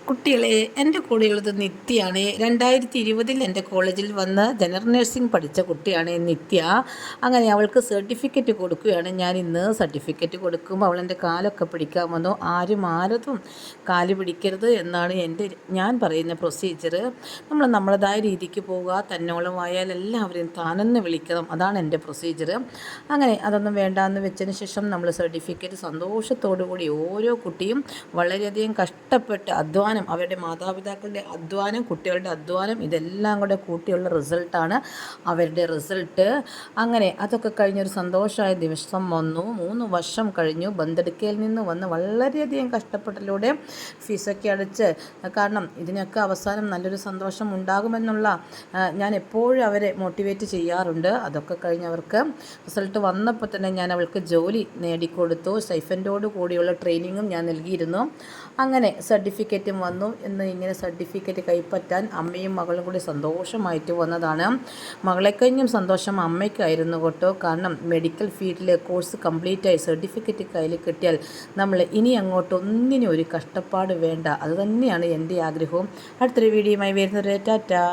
കുട്ടികളെ, എൻ്റെ കൂടെയുള്ളത് നിത്യയാണ്. 2020 എൻ്റെ കോളേജിൽ വന്ന് ജനറൽ നഴ്സിംഗ് പഠിച്ച കുട്ടിയാണ് നിത്യ. അങ്ങനെ അവൾക്ക് സർട്ടിഫിക്കറ്റ് കൊടുക്കുകയാണ് ഞാൻ ഇന്ന്. സർട്ടിഫിക്കറ്റ് കൊടുക്കുമ്പോൾ അവൾ എൻ്റെ കാലൊക്കെ പിടിക്കാൻ വന്നു. ആരും ആരതും കാല് പിടിക്കരുത് എന്നാണ് ഞാൻ പറയുന്ന പ്രൊസീജിയർ. നമ്മൾ നമ്മളതായ രീതിക്ക് പോവുക, തന്നോളമായാൽ എല്ലാവരെയും താനെന്ന് വിളിക്കണം, അതാണ് എൻ്റെ പ്രൊസീജിയർ. അങ്ങനെ അതൊന്നും വേണ്ടാന്ന് വെച്ചതിന് ശേഷം നമ്മൾ സർട്ടിഫിക്കറ്റ് സന്തോഷത്തോടു കൂടി ഓരോ കുട്ടിയും വളരെയധികം കഷ്ടപ്പെട്ട് അവരുടെ മാതാപിതാക്കളുടെ അധ്വാനം, കുട്ടികളുടെ അധ്വാനം, ഇതെല്ലാം കൂടെ കൂട്ടിയുള്ള റിസൾട്ടാണ് അവരുടെ റിസൾട്ട്. അങ്ങനെ അതൊക്കെ കഴിഞ്ഞൊരു സന്തോഷമായ ദിവസം വന്നു. 3 വർഷം കഴിഞ്ഞു. ബന്തെടുക്കയിൽ നിന്ന് വന്ന് വളരെയധികം കഷ്ടപ്പെടലിലൂടെ ഫീസൊക്കെ അടച്ച്, കാരണം ഇതിനൊക്കെ അവസാനം നല്ലൊരു സന്തോഷം ഉണ്ടാകുമെന്നുള്ള ഞാൻ എപ്പോഴും അവരെ മോട്ടിവേറ്റ് ചെയ്യാറുണ്ട്. അതൊക്കെ കഴിഞ്ഞവർക്ക് റിസൾട്ട് വന്നപ്പോൾ തന്നെ ഞാൻ അവൾക്ക് ജോലി നേടിക്കൊടുത്തു. സ്റ്റൈഫൻഡോട് കൂടിയുള്ള ട്രെയിനിങ്ങും ഞാൻ നൽകിയിരുന്നു. അങ്ങനെ സർട്ടിഫിക്കറ്റും വന്നു. ഇങ്ങനെ സർട്ടിഫിക്കറ്റ് കൈപ്പറ്റാൻ അമ്മയും മകളും കൂടി സന്തോഷമായിട്ട് വന്നതാണ്. മകളെ കഴിഞ്ഞും സന്തോഷം അമ്മയ്ക്കായിരുന്നു കേട്ടോ. കാരണം മെഡിക്കൽ ഫീൽഡിലെ കോഴ്സ് കംപ്ലീറ്റായി സർട്ടിഫിക്കറ്റ് കയ്യിൽ കിട്ടിയാൽ നമ്മൾ ഇനി അങ്ങോട്ട് ഒന്നിനും ഒരു കഷ്ടപ്പാട് വേണ്ട. അതുതന്നെയാണ് എൻ്റെ ആഗ്രഹവും. അടുത്തൊരു വീഡിയോയുമായി വരുന്നത്. ടാറ്റാ.